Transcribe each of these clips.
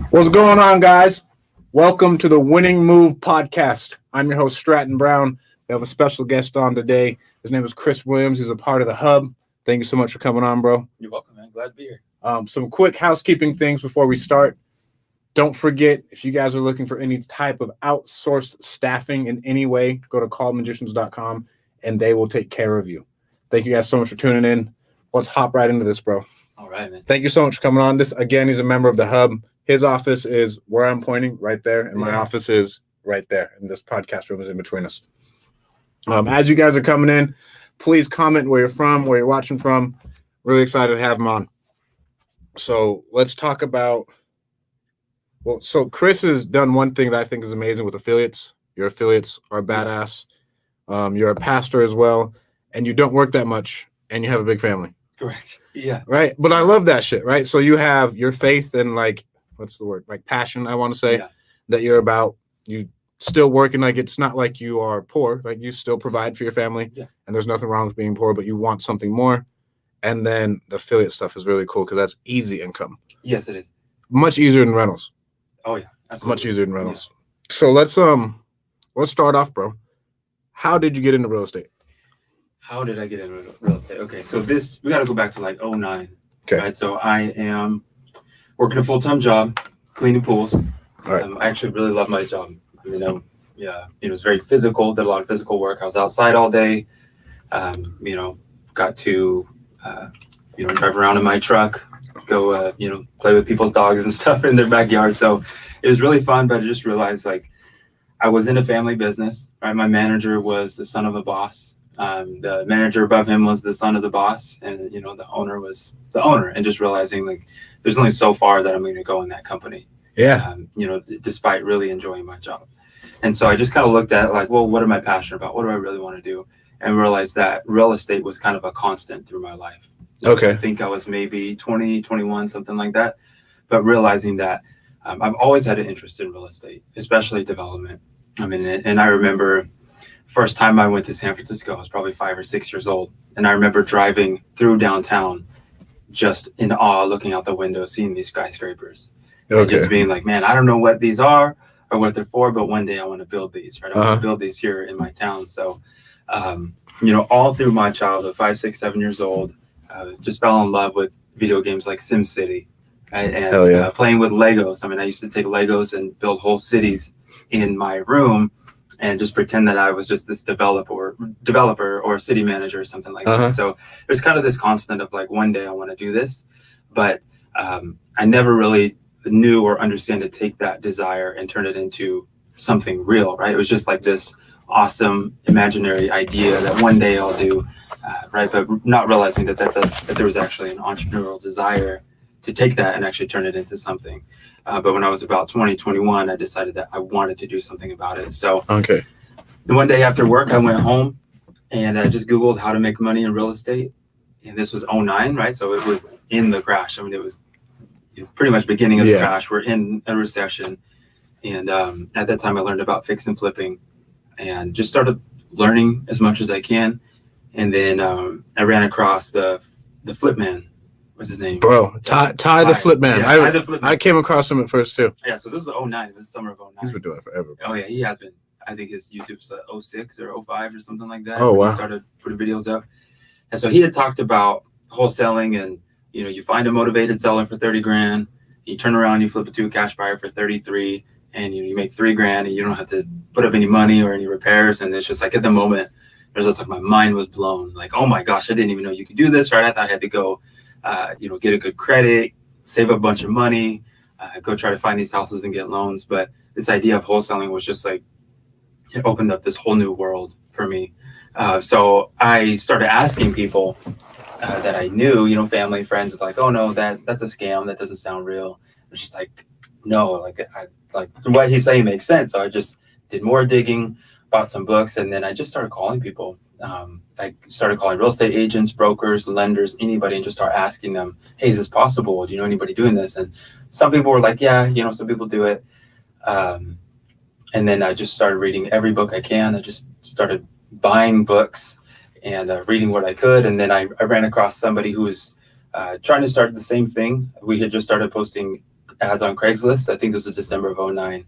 What's going on, guys? Welcome to the Winning Move podcast. I'm your host, Stratton Brown. We have a special guest on today. His name is Chris Williams. He's a part of the Hub. Thank you so much for coming on, bro. You're welcome, man. Glad to be here. Some quick housekeeping things before we start. Don't forget, if you guys are looking for any type of outsourced staffing in any way, go to callmagicians.com and they will take care of you. Thank you guys so much for tuning in. Let's hop right into this, bro. All right, man. Thank you so much for coming on. This again, he's a member of the Hub. His office is where I'm pointing, right there, and my office is right there. And this podcast room is in between us. As you guys are coming in, please comment where you're from, where you're watching from. Really excited to have him on. So let's talk about. Well, so Chris has done one thing that I think is amazing with affiliates. Your affiliates are badass. You're a pastor as well, and you don't work that much, and you have a big family. Correct. Yeah. Right. But I love that shit. Right. So you have your faith and what's the word? Like passion, I want to say, that you're about. You still working. Like, it's not like you are poor. Like, you still provide for your family. Yeah. And there's nothing wrong with being poor, but you want something more. And then the affiliate stuff is really cool because that's easy income. Yes, it is. Much easier than rentals. Oh, yeah. Absolutely. Much easier than rentals. Yeah. So let's start off, bro. How did you get into real estate? How did I get into real estate? Okay, so we got to go back to like 2009. Okay. Right. So I am working a full-time job, cleaning pools. All right. I actually really love my job. I mean, it was very physical. Did a lot of physical work. I was outside all day. Got to drive around in my truck, go play with people's dogs and stuff in their backyard. So it was really fun. But I just realized I was in a family business. Right. My manager was the son of a boss. The manager above him was the son of the boss, and the owner was the owner, and just realizing there's only so far that I'm going to go in that company. Yeah. Despite really enjoying my job. And so I just kind of looked at what am I passionate about? What do I really want to do? And realized that real estate was kind of a constant through my life. Okay. I think I was maybe 20, 21, something like that. But realizing that I've always had an interest in real estate, especially development. I mean, and I remember first time I went to San Francisco, I was probably 5 or 6 years old. And I remember driving through downtown just in awe, looking out the window, seeing these skyscrapers. Okay. And just being like, man, I don't know what these are or what they're for, but one day I want to build these, right? I want to build these here in my town. So, all through my childhood, 5, 6, 7 years old, just fell in love with video games like SimCity, right? And playing with Legos. I mean, I used to take Legos and build whole cities in my room and just pretend that I was just this developer or city manager or something like that. So there's kind of this constant of one day I want to do this, but I never really knew or understand to take that desire and turn it into something real, right? It was just like this awesome imaginary idea that one day I'll do, right? But not realizing that there was actually an entrepreneurial desire to take that and actually turn it into something. But when I was about 20, 21, I decided that I wanted to do something about it. So one day after work, I went home and I just Googled how to make money in real estate. And this was 2009, right? So it was in the crash. I mean, it was pretty much beginning of the crash. We're in a recession. And at that time, I learned about fix and flipping and just started learning as much as I can. And then I ran across the flip man. What's his name? Bro, Ty the Flip Man. I came across him at first too. Yeah, so this was 2009. This is summer of 2009. He's been doing it forever. Oh yeah, he has been. I think his YouTube's 2006 or 2005 or something like that. Oh wow. He started putting videos up. And so he had talked about wholesaling and you find a motivated seller for 30 grand, you turn around, you flip it to a cash buyer for 33, and you make 3 grand and you don't have to put up any money or any repairs. And it's just at the moment, it was just my mind was blown. Oh my gosh, I didn't even know you could do this, right? I thought I had to go get a good credit, save a bunch of money, go try to find these houses and get loans. But this idea of wholesaling was just it opened up this whole new world for me. So I started asking people that I knew, family, friends, oh no, that's a scam. That doesn't sound real. It's just no, what he's saying makes sense. So I just did more digging, bought some books, and then I just started calling people. I started calling real estate agents, brokers, lenders, anybody, and just start asking them, hey, is this possible? Do you know anybody doing this? And some people were like, yeah, some people do it. And then I just started reading every book I can. I just started buying books and reading what I could. And then I ran across somebody who was trying to start the same thing. We had just started posting ads on Craigslist. I think this was December of 09.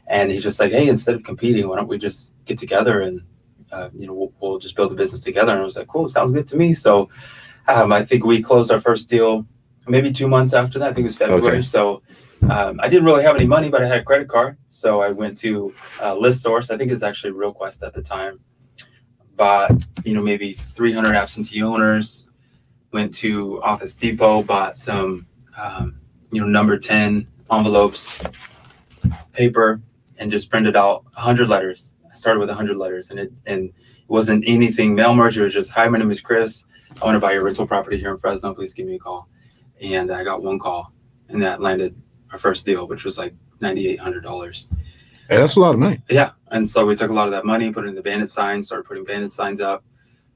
And he's just like, hey, instead of competing, why don't we just get together and, we'll just build a business together. And I was like, cool, sounds good to me. So I think we closed our first deal maybe 2 months after that. I think it was February. Okay. So I didn't really have any money, but I had a credit card. So I went to ListSource. I think it's actually RealQuest at the time. Bought, maybe 300 absentee owners. Went to Office Depot, bought some, number 10 envelopes, paper, and just printed out 100 letters. I started with 100 letters, and it wasn't anything mail merge. It was just, hi, my name is Chris. I want to buy your rental property here in Fresno. Please give me a call. And I got one call, and that landed our first deal, which was like $9,800. Hey, that's a lot of money. Yeah. And so we took a lot of that money, put it in the bandit signs, started putting bandit signs up.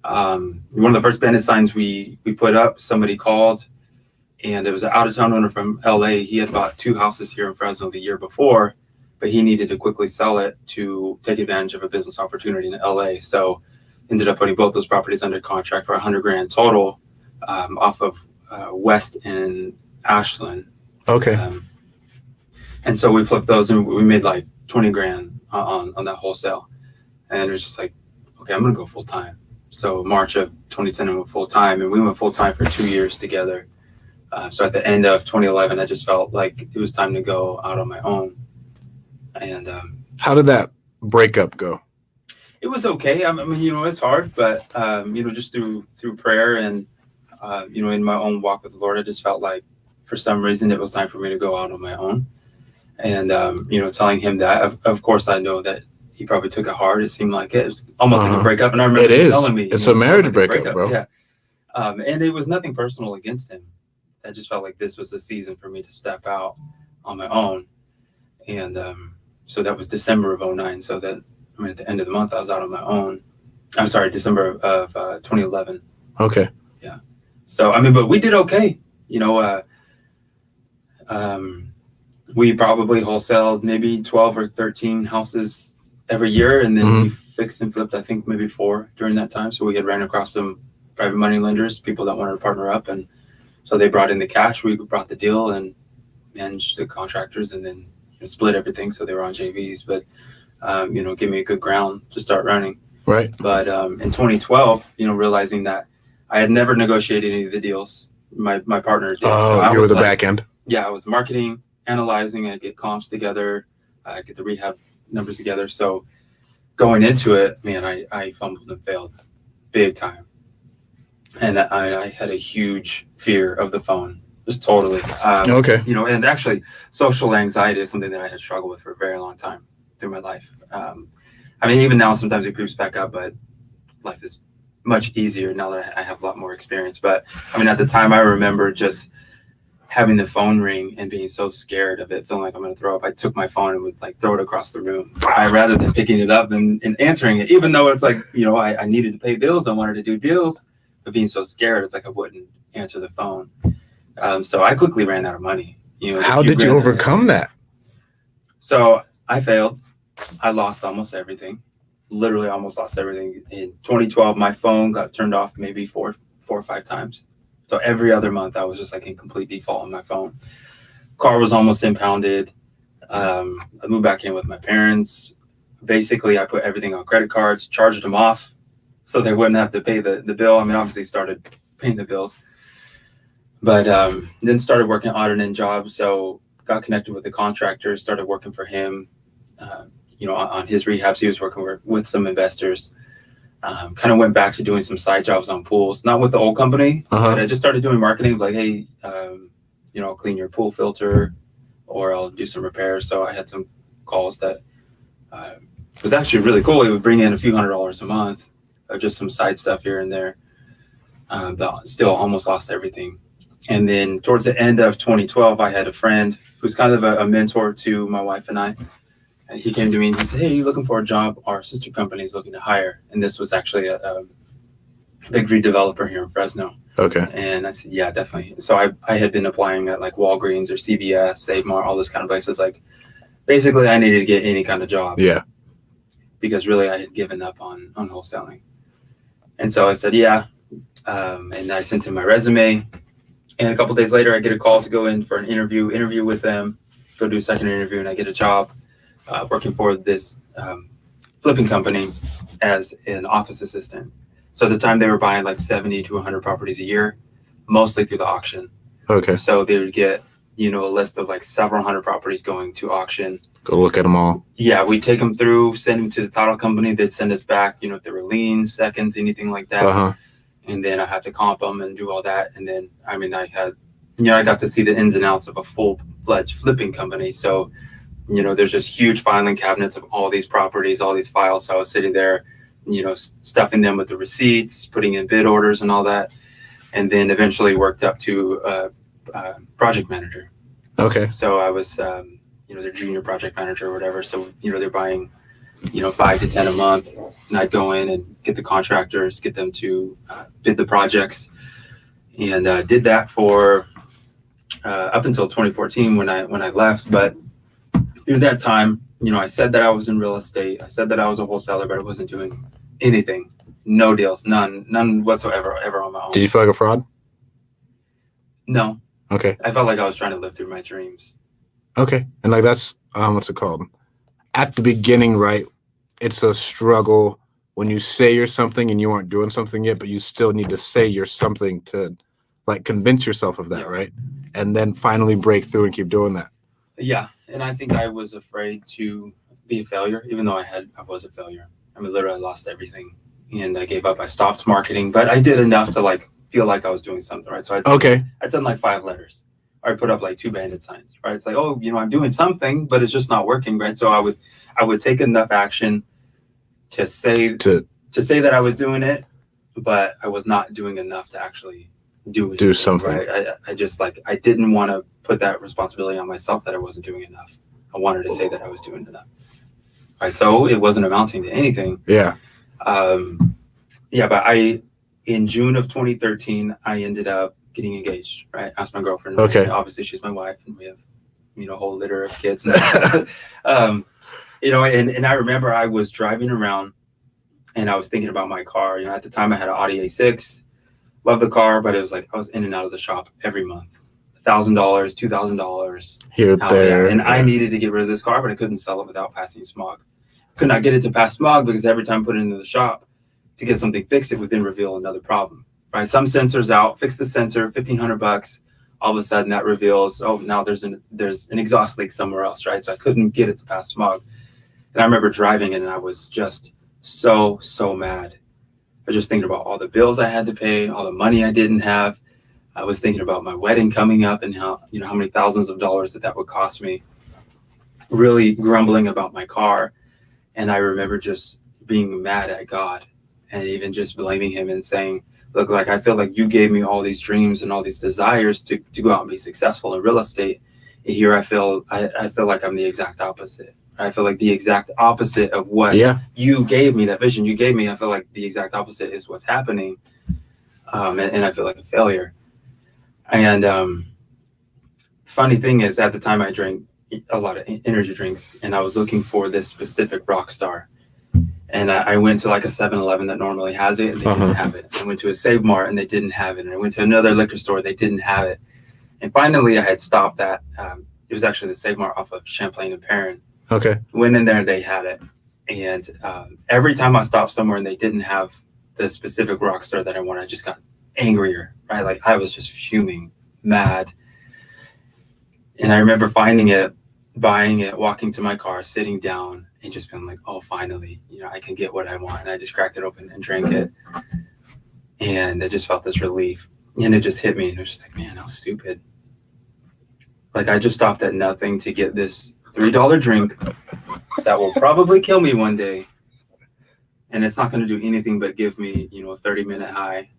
One of the first bandit signs we put up, somebody called, and it was an out-of-town owner from LA. He had bought 2 houses here in Fresno the year before, but he needed to quickly sell it to take advantage of a business opportunity in LA. So ended up putting both those properties under contract for $100,000 total, off of West and Ashland. Okay. And so we flipped those, and we made like $20,000 on that wholesale. And it was just like, okay, I'm going to go full time. So March of 2010, I went full time, and we went full time for 2 years together. So at the end of 2011, I just felt like it was time to go out on my own. And how did that breakup go? It was okay. I mean, it's hard, but just through prayer and in my own walk with the Lord, I just felt like for some reason it was time for me to go out on my own. And telling him that, of course, I know that he probably took it hard. It seemed like it was almost like a breakup. And I remember him telling me, it's a marriage breakup, bro. Yeah. And it was nothing personal against him. I just felt like this was the season for me to step out on my own. And so that was December of 09. So that, at the end of the month, I was out on my own. I'm sorry, December of 2011. Okay. Yeah. So, but we did okay. We probably wholesaled maybe 12 or 13 houses every year. And then we fixed and flipped, I think, maybe 4 during that time. So we had ran across some private money lenders, people that wanted to partner up. And so they brought in the cash. We brought the deal and managed the contractors, and then split everything. So they were on JVs, but, give me a good ground to start running. Right. But in 2012, realizing that I had never negotiated any of the deals. My partner did. Oh, so you were the back end. Yeah, I was the marketing, analyzing. I get comps together, I get the rehab numbers together. So going into it, man, I fumbled and failed big time. And I had a huge fear of the phone, just totally. Okay. And actually social anxiety is something that I had struggled with for a very long time through my life. Even now, sometimes it creeps back up, but life is much easier now that I have a lot more experience. But at the time, I remember just having the phone ring and being so scared of it, feeling like I'm going to throw up. I took my phone and would throw it across the room. Rather than picking it up and answering it, even though it's like, I needed to pay bills. I wanted to do deals, but being so scared, it's like I wouldn't answer the phone. So I quickly ran out of money. How did you overcome that? So I failed. I lost almost everything. Literally almost lost everything. In 2012, my phone got turned off maybe four or 5 times. So every other month, I was just in complete default on my phone. Car was almost impounded. I moved back in with my parents. Basically, I put everything on credit cards, charged them off so they wouldn't have to pay the bill. Obviously started paying the bills. But then started working odd and end jobs. So got connected with the contractor, started working for him. On his rehabs, he was working with some investors. Kind of went back to doing some side jobs on pools, not with the old company, but I just started doing marketing like, hey, I'll clean your pool filter or I'll do some repairs. So I had some calls that was actually really cool. It would bring in a few $100s a month of just some side stuff here and there. But still almost lost everything. And then towards the end of 2012, I had a friend who's kind of a mentor to my wife and I. And he came to me and he said, hey, you looking for a job? Our sister company is looking to hire. And this was actually a big redeveloper here in Fresno. Okay. And I said, yeah, definitely. So I had been applying at Walgreens or CVS, Save Mart, all this kind of places. Basically, I needed to get any kind of job. Yeah. Because really, I had given up on wholesaling. And so I said, yeah. And I sent him my resume. And a couple days later, I get a call to go in for an interview with them, go do a second interview, and I get a job working for this flipping company as an office assistant. So at the time, they were buying like 70 to 100 properties a year, mostly through the auction. Okay. So they would get, a list of like several hundred properties going to auction. Go look at them all. Yeah, we take them through, send them to the title company. They'd send us back, if there were liens, seconds, anything like that. And then I had to comp them and do all that. And then, I got to see the ins and outs of a full-fledged flipping company. So, there's just huge filing cabinets of all these properties, all these files. So I was sitting there, stuffing them with the receipts, putting in bid orders and all that. And then eventually worked up to project manager. Okay. So I was, their junior project manager or whatever. So, they're buying, 5 to 10 a month. And I'd go in and get the contractors, get them to bid the projects. And did that for up until 2014 when I left. But through that time, I said that I was in real estate. I said that I was a wholesaler, but I wasn't doing anything. No deals, none whatsoever, ever on my own. Did you feel like a fraud? No. Okay. I felt like I was trying to live through my dreams. Okay. And like that's, what's it called? At the beginning, right? It's a struggle when you say you're something and you aren't doing something yet, but you still need to say you're something to like convince yourself of that, right? And then finally break through and keep doing that. Yeah. And I think I was afraid to be a failure, even though I was a failure. Literally I lost everything and I gave up. I stopped marketing, but I did enough to like feel like I was doing something, right? So I'd send like 5 letters. Or I'd put up like 2 bandit signs, right? It's like, oh, I'm doing something, but it's just not working, right? So I would take enough action to say that I was doing it, but I was not doing enough to actually do something. Right? I just I didn't want to put that responsibility on myself that I wasn't doing enough. I wanted to say that I was doing enough. Right. So it wasn't amounting to anything. Yeah. But in June of 2013, I ended up getting engaged, right? Asked my girlfriend. Okay. And obviously she's my wife and we have, a whole litter of kids. And and I remember I was driving around and I was thinking about my car. At the time I had an Audi A6, loved the car, but it was like I was in and out of the shop every month. $1,000, $2,000 here, there. And I needed to get rid of this car, but I couldn't sell it without passing smog. Could not get it to pass smog because every time I put it into the shop to get something fixed, it would then reveal another problem. Right? Some sensors out, fix the sensor, $1,500. All of a sudden that reveals, oh, now there's an exhaust leak somewhere else, right? So I couldn't get it to pass smog. And I remember driving it and I was just so mad. I was just thinking about all the bills I had to pay, all the money I didn't have. I was thinking about my wedding coming up and how many thousands of dollars that would cost me. Really grumbling about my car. And I remember just being mad at God and even just blaming him and saying, look, like, I feel like you gave me all these dreams and all these desires to go out and be successful in real estate. And here I feel like I'm the exact opposite. I feel like the exact opposite of what you gave me, that vision you gave me. I feel like the exact opposite is what's happening. And I feel like a failure. And funny thing is, at the time I drank a lot of energy drinks and I was looking for this specific rock star. And I went to like a 7-Eleven that normally has it and they didn't have it. I went to a Save Mart and they didn't have it. And I went to another liquor store, they didn't have it. And finally I had stopped that. It was actually the Save Mart off of Champlain and Perrin. Okay. Went in there, they had it. And every time I stopped somewhere and they didn't have the specific rock star that I wanted, I just got angrier, right? Like I was just fuming, mad. And I remember finding it, buying it, walking to my car, sitting down and just being like, oh, finally, I can get what I want. And I just cracked it open and drank it. And I just felt this relief. And it just hit me. And it was just like, man, how stupid. Like I just stopped at nothing to get this $3 drink that will probably kill me one day. And it's not going to do anything but give me, a 30-minute high.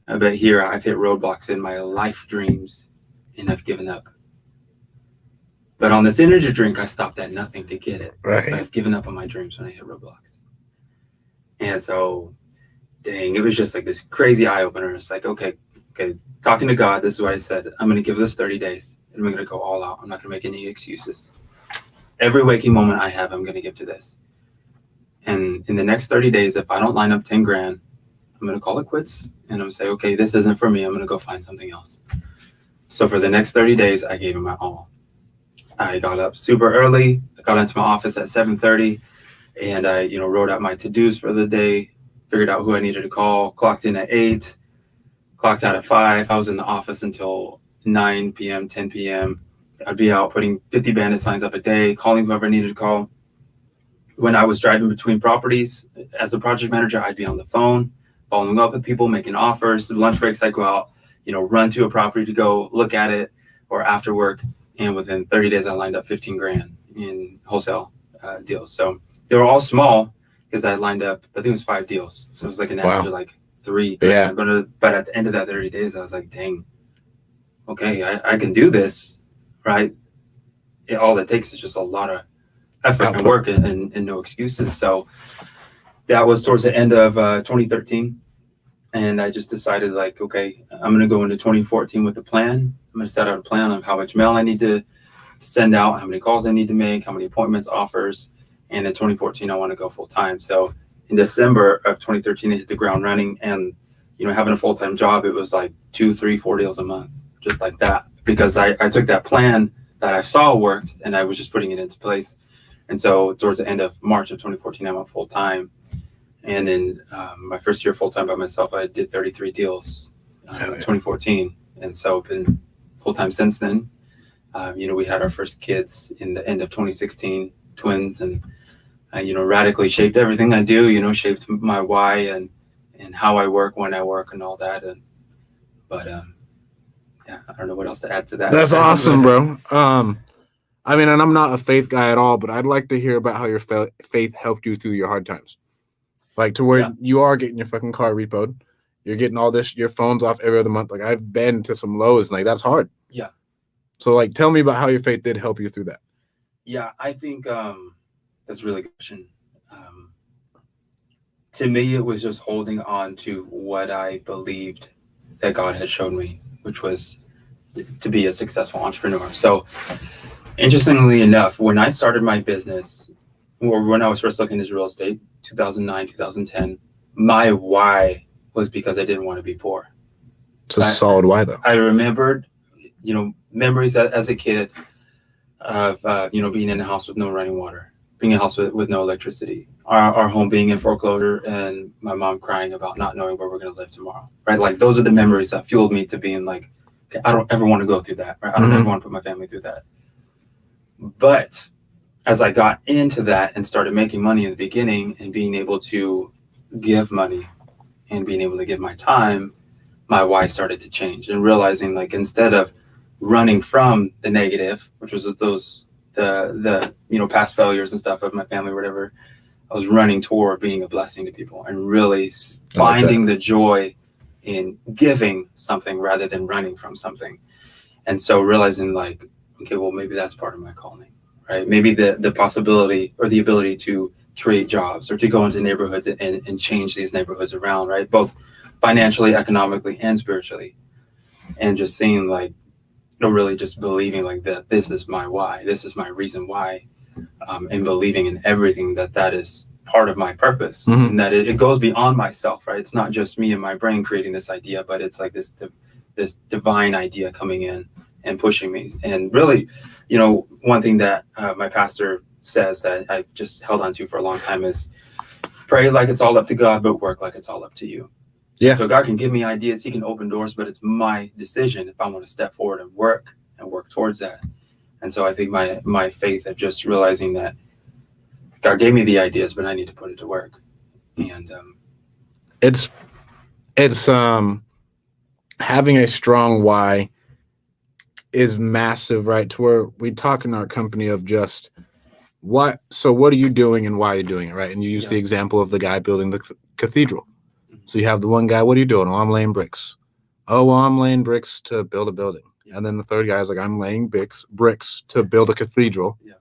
But here I've hit roadblocks in my life dreams and I've given up. But on this energy drink, I stopped at nothing to get it. Right. But I've given up on my dreams when I hit roadblocks. And so, dang, it was just like this crazy eye opener. It's like, okay, talking to God, this is what I said. I'm going to give this 30 days and I'm going to go all out. I'm not going to make any excuses. Every waking moment I have, I'm going to give to this. And in the next 30 days, if I don't line up 10 grand, I'm I'm going to call it quits. And I'm going to say, okay, this isn't for me. I'm going to go find something else. So for the next 30 days, I gave it my all. I got up super early. I got into my office at 7:30, and I, wrote out my to-dos for the day, figured out who I needed to call, clocked in at 8, clocked out at 5. I was in the office until 9 p.m., 10 p.m. I'd be out putting 50 bandit signs up a day, calling whoever I needed to call. When I was driving between properties as a project manager, I'd be on the phone, following up with people, making offers. Lunch breaks, I'd go out, run to a property to go look at it, or after work. And within 30 days, I lined up 15 grand in wholesale deals. So they were all small because I lined up, I think it was 5 deals. So it was like an average of like 3 grand. Yeah. But at the end of that 30 days, I was like, dang, okay, I can do this, right? All it takes is just a lot of effort and work and no excuses. So that was towards the end of 2013. And I just decided, like, okay, I'm going to go into 2014 with a plan. I'm going to set out a plan of how much mail I need to send out, how many calls I need to make, how many appointments, offers. And in 2014, I want to go full time. So in December of 2013, I hit the ground running. And, having a full-time job, it was like 2, 3, 4 deals a month, just like that. Because I took that plan that I saw worked, and I was just putting it into place. And so towards the end of March of 2014, I went full time. And in my first year full time by myself, I did 33 deals in 2014. And so I've been full time since then. We had our first kids in the end of 2016, twins, and radically shaped everything I do. Shaped my why and how I work, when I work, and all that. But I don't know what else to add to that. That's awesome, bro. I mean, and I'm not a faith guy at all, but I'd like to hear about how your faith helped you through your hard times. Like to where you are getting your fucking car repoed. You're getting all this, your phone's off every other month. Like I've been to some lows, and like that's hard. Yeah. So like, tell me about how your faith did help you through that. Yeah, I think that's a really good question. To me, it was just holding on to what I believed that God had shown me, which was to be a successful entrepreneur. So interestingly enough, when I started my business, or when I was first looking into real estate, 2009, 2010, my why was because I didn't want to be poor. It's a solid why, though. I remembered, memories as a kid of, being in a house with no running water, being in a house with no electricity, our home being in foreclosure, and my mom crying about not knowing where we're going to live tomorrow, right? Like those are the memories that fueled me to being like, okay, I don't ever want to go through that, right? I don't ever want to put my family through that. But as I got into that and started making money in the beginning and being able to give money and being able to give my time, my why started to change, and realizing, like, instead of running from the negative, which was those, the past failures and stuff of my family or whatever, I was running toward being a blessing to people and really finding the joy in giving something rather than running from something. And so realizing, like, okay, well, maybe that's part of my calling. Right? Maybe the possibility or the ability to create jobs or to go into neighborhoods and change these neighborhoods around, right? Both financially, economically, and spiritually. And just seeing, like, really just believing like that this is my why, this is my reason why, and believing in everything that is part of my purpose, and that it goes beyond myself, right? It's not just me and my brain creating this idea, but it's like this divine idea coming in and pushing me. And really, one thing that my pastor says that I've just held on to for a long time is pray like it's all up to God, but work like it's all up to you. Yeah. So God can give me ideas, he can open doors, but it's my decision if I want to step forward and work towards that. And so I think my faith of just realizing that God gave me the ideas, but I need to put it to work. And it's having a strong why is massive, right? To where we talk in our company of just what are you doing and why are you doing it, right? And you use the example of the guy building the cathedral. So you have the one guy, what are you doing? Oh, I'm laying bricks. Oh, well, I'm laying bricks to build a building. And then the third guy is like, I'm laying bricks to build a cathedral. Yeah.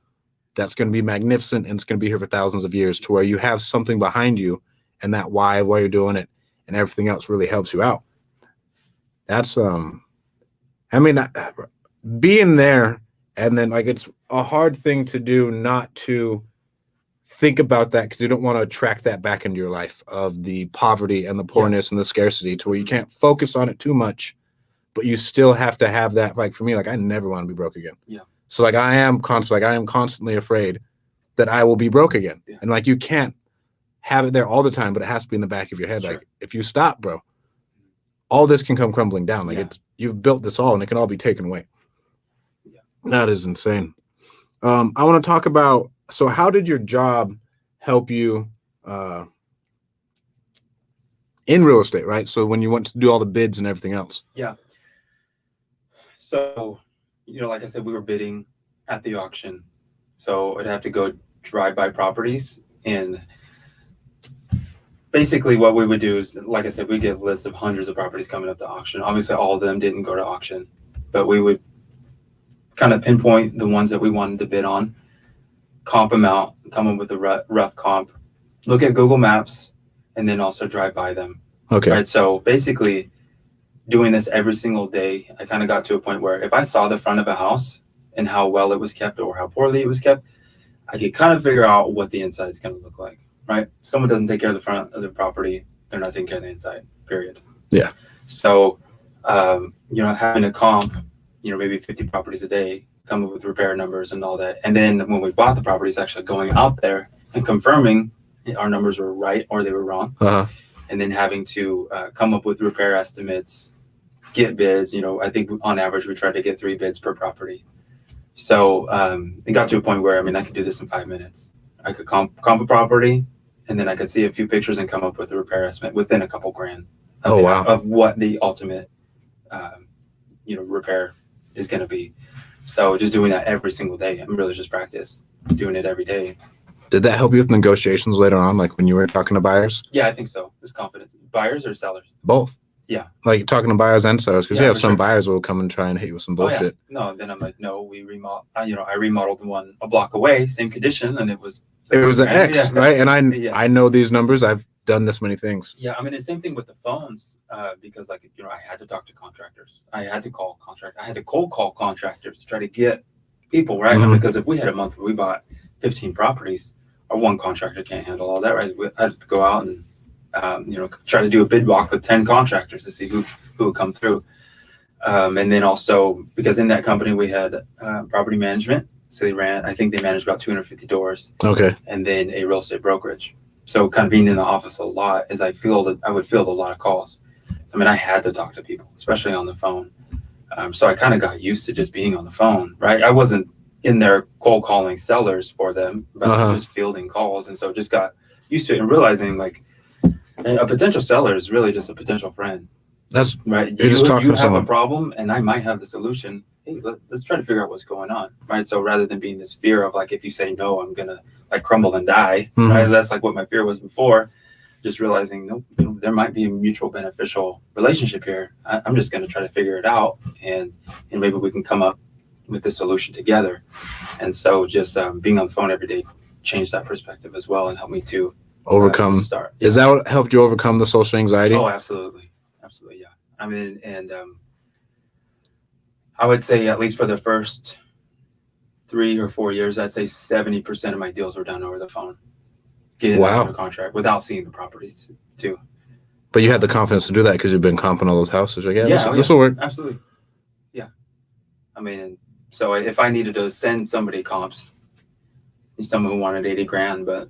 That's going to be magnificent, and it's going to be here for thousands of years, to where you have something behind you, and that why you're doing it and everything else really helps you out. That's, being there, and then, like, it's a hard thing to do not to think about that, because you don't want to attract that back into your life of the poverty and the poorness and the scarcity, to where you can't focus on it too much, but you still have to have that. Like for me, like I never want to be broke again. Yeah. So like I am constantly afraid that I will be broke again. Yeah. And like you can't have it there all the time, but it has to be in the back of your head. Sure. Like if you stop, bro, all this can come crumbling down. Like you've built this all and it can all be taken away. Yeah. That is insane. I want to talk about, so how did your job help you in real estate, right? So when you went to do all the bids and everything else. Yeah. So, like I said, we were bidding at the auction. So I'd have to go drive by properties, and basically what we would do is, like I said, we get a list of hundreds of properties coming up to auction. Obviously all of them didn't go to auction, but we would kind of pinpoint the ones that we wanted to bid on, comp them out, come up with a rough comp, look at Google Maps, and then also drive by them. Okay. Right. So basically doing this every single day, I kind of got to a point where if I saw the front of a house and how well it was kept or how poorly it was kept, I could kind of figure out what the inside is going to look like, right? If someone doesn't take care of the front of the property, they're not taking care of the inside, period. Yeah. So, having a comp, maybe 50 properties a day, come up with repair numbers and all that. And then when we bought the properties, actually going out there and confirming our numbers were right or they were wrong. Uh-huh. And then having to come up with repair estimates, get bids. I think on average, we tried to get 3 bids per property. So it got to a point where, I could do this in 5 minutes. I could comp a property, and then I could see a few pictures and come up with a repair estimate within a couple grand. Of what the ultimate, repair is going to be. So just doing that every single day. I'm really just practice doing it every day. Did that help you with negotiations later on, like when you were talking to buyers? Yeah, I think so. It's confidence. Buyers or sellers? Both. Yeah. Like talking to buyers and sellers, because some buyers will come and try and hit you with some bullshit. Oh, yeah. No, then I'm like, no, we remodel. I remodeled one a block away, same condition, and it was an X, right? And I know these numbers. I've done this many things. Yeah, the same thing with the phones, because I had to talk to contractors. I had to call contractors. I had to cold call contractors to try to get people, right? Mm-hmm. Because if we had a month where we bought 15 properties, our one contractor can't handle all that, right? I had to go out and try to do a bid walk with 10 contractors to see who would come through. And then also, because in that company we had property management. So they managed about 250 doors. Okay. And then a real estate brokerage. So kind of being in the office a lot, as I would field a lot of calls. So, I had to talk to people, especially on the phone. So I kind of got used to just being on the phone, right? I wasn't in there cold calling sellers for them, but just fielding calls. And so just got used to it and realizing like a potential seller is really just a potential friend. That's right. You have a problem and I might have the solution. Hey, let's try to figure out what's going on. Right. So rather than being this fear of like, if you say no, I'm going to like crumble and die. Mm-hmm. Right. That's like what my fear was before. Just realizing, nope, there might be a mutual beneficial relationship here. I'm just going to try to figure it out and maybe we can come up with the solution together. And so just being on the phone every day changed that perspective as well and helped me to overcome. Start. Is that what helped you overcome the social anxiety? Oh, absolutely. Absolutely. Yeah. I would say at least for the first 3 or 4 years, I'd say 70% of my deals were done over the phone. Getting under contract without seeing the properties too. But you had the confidence to do that because you've been comping all those houses. Like, this will work. Absolutely. Yeah. So if I needed to send somebody comps, someone who wanted 80 grand, but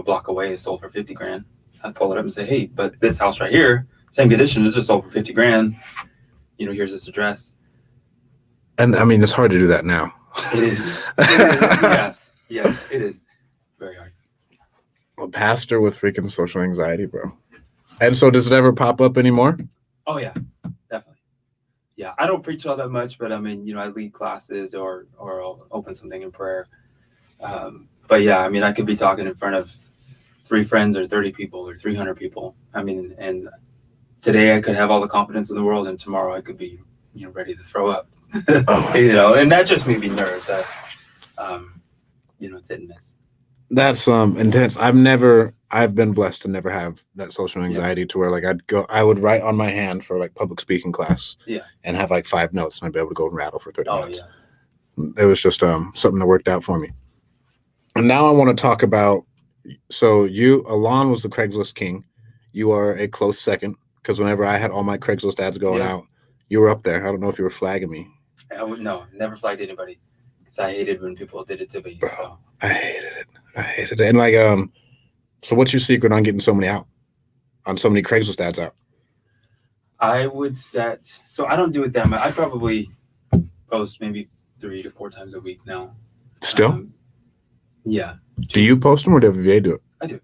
block away is sold for 50 grand, I'd pull it up and say, hey, but this house right here, same condition, it's just sold for 50 grand. Here's this address. And it's hard to do that now. It is. Yeah, it is very hard. A pastor with freaking social anxiety, bro. And so does it ever pop up anymore? Oh yeah, definitely. Yeah, I don't preach all that much, but I lead classes or I'll open something in prayer. But yeah, I could be talking in front of 3 friends or 30 people or 300 people. And today I could have all the confidence in the world, and tomorrow I could be, ready to throw up. And that just made me nervous. It's hit and miss. That's intense. I've been blessed to never have that social anxiety to where like I would write on my hand for like public speaking class and have like 5 notes and I'd be able to go and rattle for 30 minutes. Yeah. It was just something that worked out for me. And now I want to talk about So Alon was the Craigslist king. You are a close second because whenever I had all my Craigslist ads going out, you were up there. I don't know if you were flagging me. I would never flagged anybody because I hated when people did it to me. Bro, so I hated it. And like, so what's your secret on getting so many out, on so many Craigslist ads out? I would so I don't do it that much. I probably post maybe 3 to 4 times a week now. Still? Yeah. Do you post them or does VA do it? I do.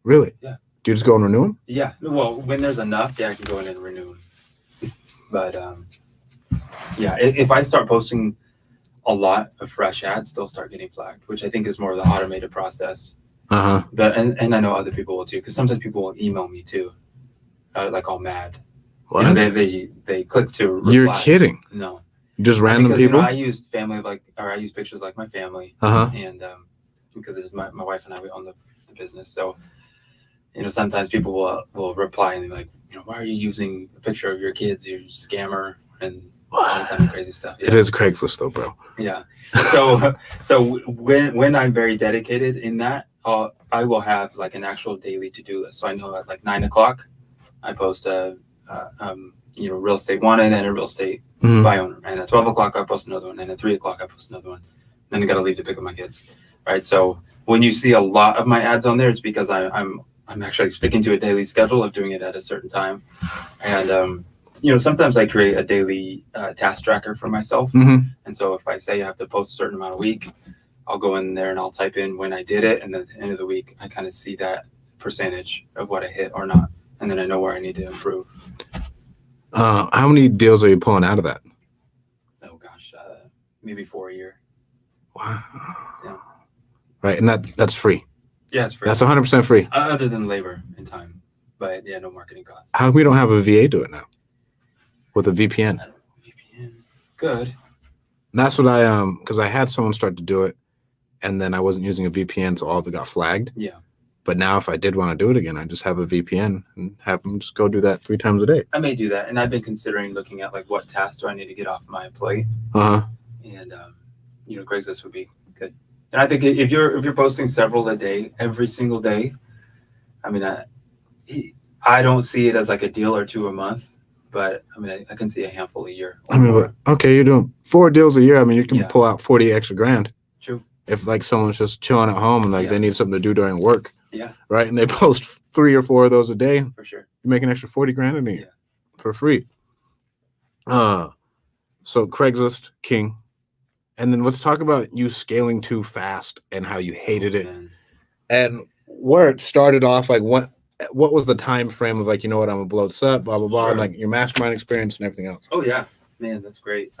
Really? Yeah. Do you just go and renew them? Yeah. Well, when there's enough, I can go in and renew them. But yeah, if I start posting a lot of fresh ads, they'll start getting flagged, which I think is more of the automated process. But and I know other people will too, because sometimes people will email me too, like all mad. What? You know, they click to reply. You're kidding? No. Just random because, people? You know, I used I use pictures like my family, and because it's my wife and I, we own the business, so you know sometimes people will reply and they're like, you know, why are you using a picture of your kids? You're a scammer and all that kind of crazy stuff. It is Craigslist though, bro. Yeah. So when I'm very dedicated in that, I will have like an actual daily to-do list. So I know at like 9:00, I post a real estate wanted and a real estate buy owner, and at 12:00 I post another one, and at 3:00 I post another one. Then I got to leave to pick up my kids, right? So when you see a lot of my ads on there, it's because I'm actually sticking to a daily schedule of doing it at a certain time, and you know, sometimes I create a daily task tracker for myself, and so if I say I have to post a certain amount a week, I'll go in there and I'll type in when I did it, and then at the end of the week I kind of see that percentage of what I hit or not, and then I know where I need to improve. How many deals are you pulling out of that? Oh gosh, maybe 4 a year. Wow. Yeah. Right, and that's free. Yeah, it's free. That's 100% free. Other than labor and time, but yeah, no marketing costs. How come we don't have a VA do it now with a VPN? VPN, good. And that's what because I had someone start to do it, and then I wasn't using a VPN, so all of it got flagged. Yeah. But now, if I did want to do it again, I just have a VPN and have them just go do that 3 times a day. I may do that, and I've been considering looking at like what tasks do I need to get off my plate. And you know, Craigslist would be good. And I think if you're posting several a day, every single day, I mean, I don't see it as like a deal or 2 a month, but I mean, I can see a handful a year. I mean, but, okay, you're doing 4 deals a year. I mean, you can pull out 40 extra grand. True. If like someone's just chilling at home and like they need something to do during work. Yeah. Right. And they post 3 or 4 of those a day. For sure. You make an extra 40 grand a year for free. So Craigslist king. And then let's talk about you scaling too fast and how you hated it. And where it started off, like what was the time frame of like, you know what, I'm gonna blow this up, blah, blah, blah, Sure. like your mastermind experience and everything else. Oh yeah, man, that's great.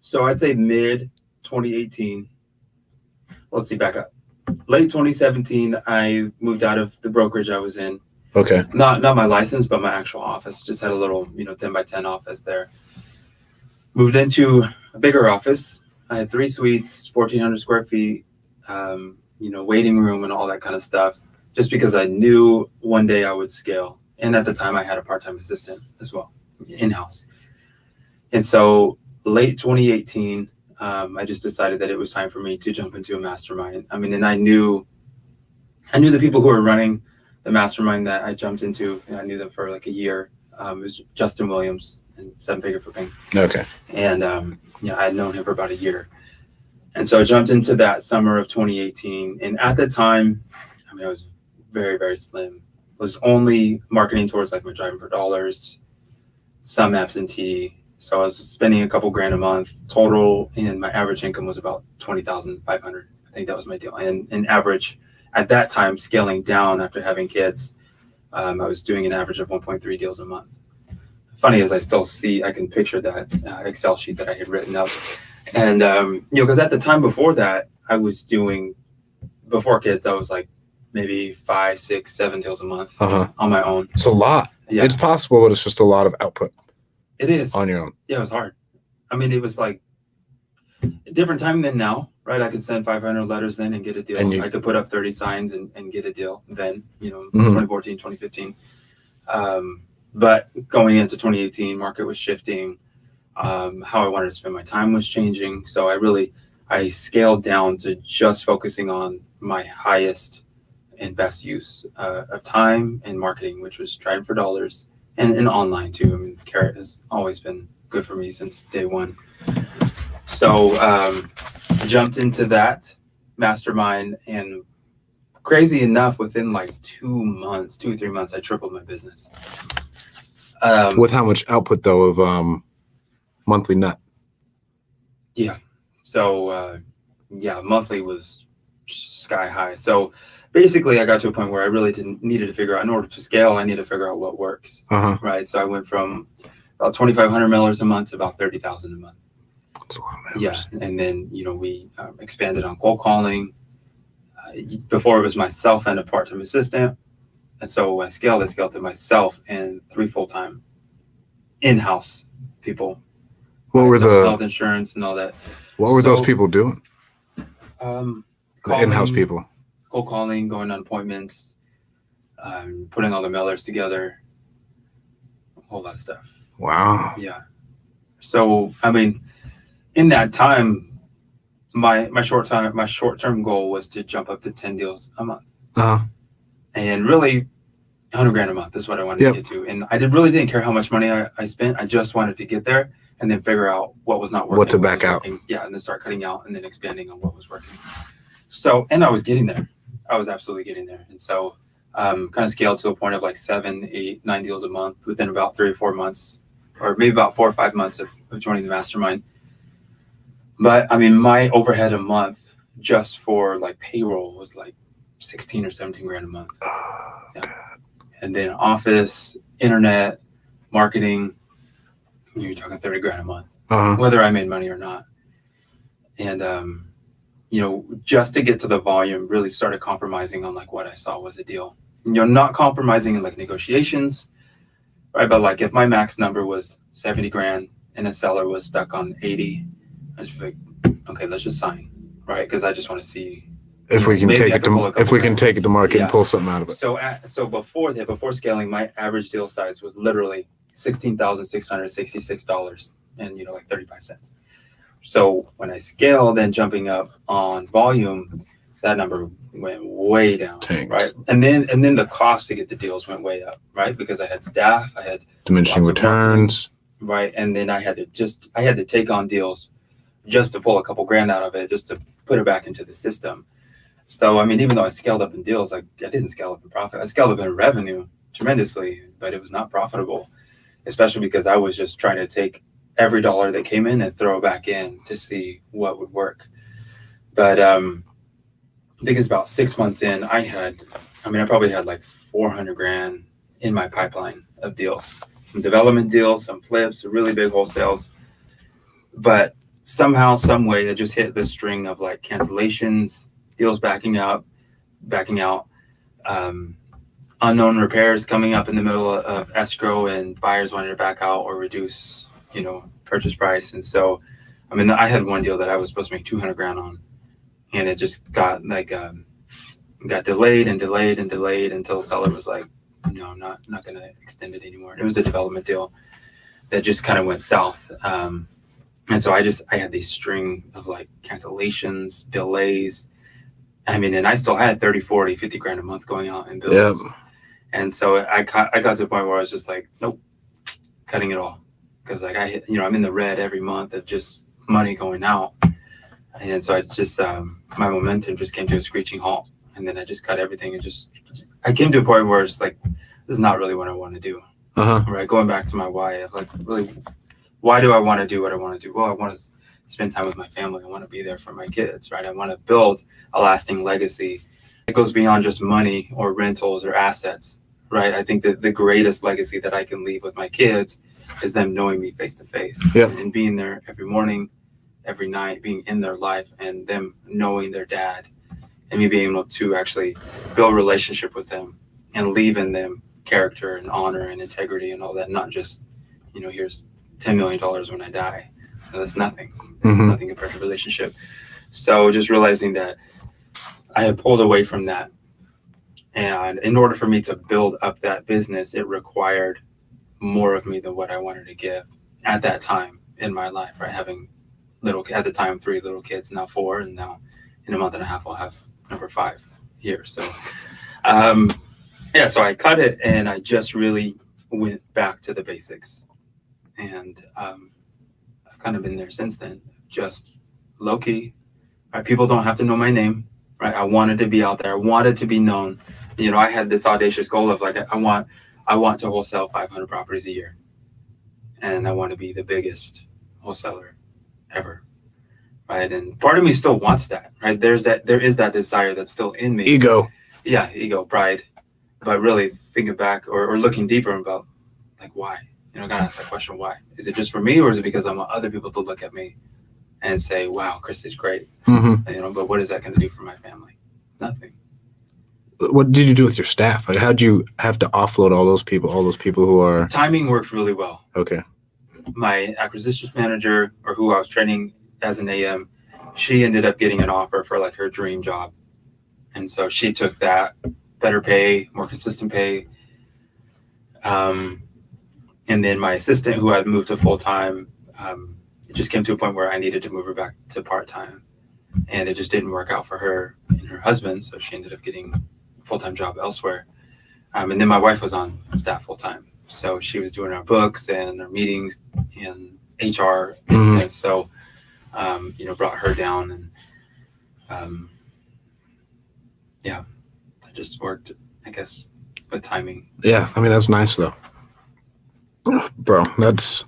So I'd say mid 2018. Let's see, back up. Late 2017, I moved out of the brokerage I was in. Okay. Not my license, but my actual office. Just had a little, 10 by 10 office there. Moved into a bigger office. I had 3 suites, 1,400 square feet, waiting room and all that kind of stuff, just because I knew one day I would scale. And at the time I had a part-time assistant as well, in-house. And so late 2018, I just decided that it was time for me to jump into a mastermind. I mean, and I knew the people who were running the mastermind that I jumped into, and I knew them for like a year. It was Justin Williams and 7-Figure Flipping. Okay. And I had known him for about a year. And so I jumped into that summer of 2018. And at the time, I mean, I was very, very slim. I was only marketing towards like my Driving for Dollars, some absentee. So I was spending a couple grand a month total, and my average income was about $20,500. I think that was my deal. And average at that time, scaling down after having kids, I was doing an average of 1.3 deals a month. Funny is I can picture that Excel sheet that I had written up. And, because at the time before that, I was doing, before kids, I was like maybe 5, 6, 7 deals a month on my own. It's a lot. Yeah. It's possible, but it's just a lot of output. It is. On your own. Yeah, it was hard. I mean, it was like a different time than now, right? I could send 500 letters then and get a deal. I could put up 30 signs and get a deal then, 2014, 2015. But going into 2018, market was shifting. How I wanted to spend my time was changing. So I scaled down to just focusing on my highest and best use of time and marketing, which was driving for dollars, and online too. I mean, Carrot has always been good for me since day one. So I jumped into that mastermind, and crazy enough, within like 2 or 3 months, I tripled my business. With how much output though of monthly net? Yeah. So monthly was sky high. So basically, I got to a point where I really needed to figure out, in order to scale, I need to figure out what works. Right. So I went from about 2,500 mailers a month to about 30,000 a month. That's a lot of mailers. Yeah. And then, we expanded on cold calling. Before it was myself and a part-time assistant. And so I scaled to myself and 3 full-time in-house people. What were the health insurance and all that? What were those people doing? The in-house people. Cold calling, going on appointments, putting all the mailers together, a whole lot of stuff. Wow. Yeah. So I mean, in that time, my short-term goal was to jump up to 10 deals a month. And really, $100,000 a month is what I wanted to get to. And I really didn't care how much money I spent. I just wanted to get there and then figure out what was not working. What to back out. Yeah, and then start cutting out and then expanding on what was working. So, and I was getting there. I was absolutely getting there. And so kind of scaled to a point of like 7, 8, 9 deals a month within about 3 or 4 months, or maybe about 4 or 5 months of joining the mastermind. But I mean, my overhead a month just for like payroll was like 16 or 17 grand a month. Yeah. And then office, internet, marketing, you're talking 30 grand a month, whether I made money or not. And, just to get to the volume, really started compromising on like what I saw was a deal. Not compromising in like negotiations, right? But like if my max number was 70 grand and a seller was stuck on 80, I was like, okay, let's just sign, right? Because I just want to see if we can take it to market and pull something out of it. So before scaling, my average deal size was literally $16,666 and like 35 cents. So when I scaled, then jumping up on volume, that number went way down, right? And then the cost to get the deals went way up, right? Because I had staff, I had diminishing returns, right? And then I had to take on deals just to pull a couple grand out of it, just to put it back into the system. So, I mean, even though I scaled up in deals, I didn't scale up in profit. I scaled up in revenue tremendously, but it was not profitable, especially because I was just trying to take every dollar that came in and throw it back in to see what would work. But I think it's about 6 months in, I probably had like 400 grand in my pipeline of deals. Some development deals, some flips, some really big wholesales. But somehow, some way, I just hit the string of like cancellations, deals backing out, unknown repairs coming up in the middle of escrow, and buyers wanting to back out or reduce, purchase price. And so, I mean, I had one deal that I was supposed to make 200 grand on, and it just got like got delayed until the seller was like, no, I'm not going to extend it anymore. It was a development deal that just kind of went south. And so I had these string of like cancellations, delays. I mean, and I still had 30, 40, 50 grand a month going out in bills. Yep. And so I got to a point where I was just like, nope, cutting it all. Because like I'm in the red every month of just money going out. And so I just, my momentum just came to a screeching halt. And then I just cut everything and I came to a point where it's like, this is not really what I want to do. Right. Going back to my why of like, really, why do I want to do what I want to do? Well, I want to spend time with my family. I want to be there for my kids, right? I want to build a lasting legacy. It goes beyond just money or rentals or assets, right? I think that the greatest legacy that I can leave with my kids is them knowing me face to face and being there every morning, every night, being in their life and them knowing their dad and me being able to actually build a relationship with them and leave in them character and honor and integrity and all that, not just, here's $10 million when I die. No, that's nothing. It's nothing compared to relationship. So just realizing that I had pulled away from that. And in order for me to build up that business, it required more of me than what I wanted to give at that time in my life, right? Having at the time, 3 little kids, now 4, and now in a month and a half, I'll have number 5 here. So Yeah, so I cut it and I just really went back to the basics. And I've kind of been there since then, just low key. Right? People don't have to know my name. Right? I wanted to be out there. I wanted to be known. You know, I had this audacious goal of like, I want to wholesale 500 properties a year. And I want to be the biggest wholesaler ever. Right. And part of me still wants that. Right. There is that desire that's still in me. Ego. Yeah, ego, pride. But really thinking back or looking deeper about like why. You know, I gotta ask that question, why? Is it just for me, or is it because I want other people to look at me and say, wow, Christy's great. Mm-hmm. You know, but what is that gonna do for my family? Nothing. What did you do with your staff? Like, how'd you have to offload all those people who are... Timing worked really well. Okay. My acquisitions manager, or who I was training as an AM, she ended up getting an offer for like her dream job. And so she took that, better pay, more consistent pay. And then my assistant, who I'd moved to full-time, it just came to a point where I needed to move her back to part-time. And it just didn't work out for her and her husband. So she ended up getting a full-time job elsewhere. And then my wife was on staff full-time. So she was doing our books and our meetings and HR business. So, you know, brought her down and, yeah, I just worked, I guess, with timing. Yeah, I mean, that's nice, though. Bro, that's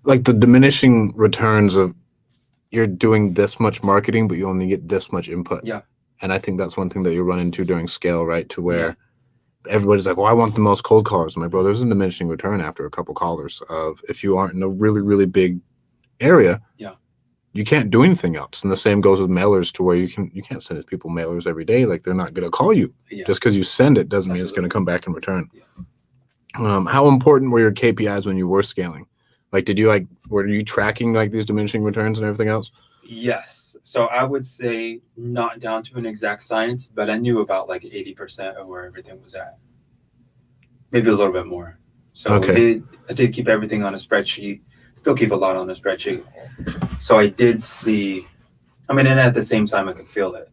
like the diminishing returns of you're doing this much marketing, but you only get this much input. Yeah. And I think that's one thing that you run into during scale, right? To where everybody's like, well, I want the most cold callers. I'm like, bro, there's a diminishing return after a couple callers of if you aren't in a really, really big area. Yeah. You can't do anything else. And the same goes with mailers, to where you can't send people mailers every day. Like, they're not going to call you. Yeah. Just because you send it doesn't mean it's going to come back in return. Yeah. How important were your KPIs when you were scaling? Like, were you tracking like these diminishing returns and everything else? Yes. So I would say not down to an exact science, but I knew about like 80% of where everything was at. Maybe a little bit more. So I did keep everything on a spreadsheet. Still keep a lot on a spreadsheet. So I did see, I mean, and at the same time, I could feel it,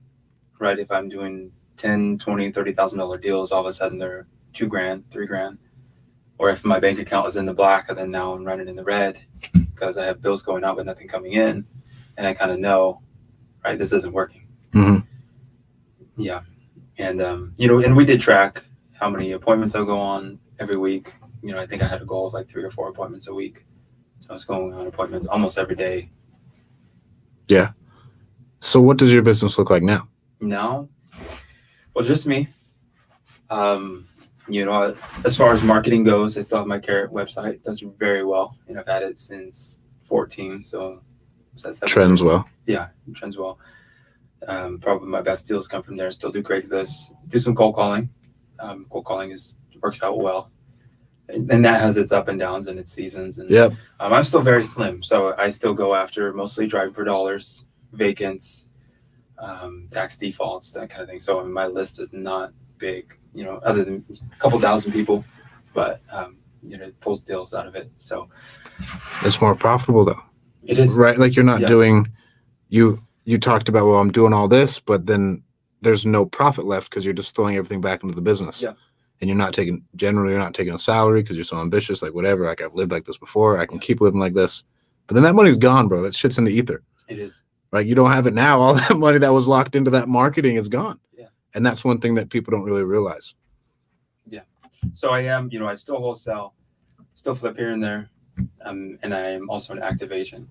right? If I'm doing $10,000, $20,000, $30,000 deals, all of a sudden they're $2,000, $3,000. Or if my bank account is in the black and then now I'm running in the red because I have bills going out but nothing coming in, and I kind of know, right, this isn't working. Mm-hmm. Yeah. And, you know, and we did track how many appointments I'll go on every week. You know, I think I had a goal of like 3 or 4 appointments a week. So I was going on appointments almost every day. Yeah. So what does your business look like now? Now, well, just me. You know, as far as marketing goes, I still have my Carrot website. Does very well. You know, I've had it since 14. So that's trends years. Well. Yeah, trends well. Probably my best deals come from there. Still do Craigslist. Do some cold calling. Cold calling works out well. And that has its up and downs and its seasons. And yep. I'm still very slim, so I still go after mostly driving for dollars, vacants, tax defaults, that kind of thing. So my list is not big, you know, other than a couple thousand people, but you know, it pulls deals out of it. So it's more profitable though. It is, right? Like, you're not doing. You talked about, well, I'm doing all this, but then there's no profit left because you're just throwing everything back into the business. Yeah. And you're not taking a salary because you're so ambitious, like whatever, like I've lived like this before, I can keep living like this. But then that money's gone, bro. That shit's in the ether. It is. Right? You don't have it now. All that money that was locked into that marketing is gone. Yeah. And that's one thing that people don't really realize. Yeah. So I am, you know, I still wholesale, still flip here and there. And I am also an active agent.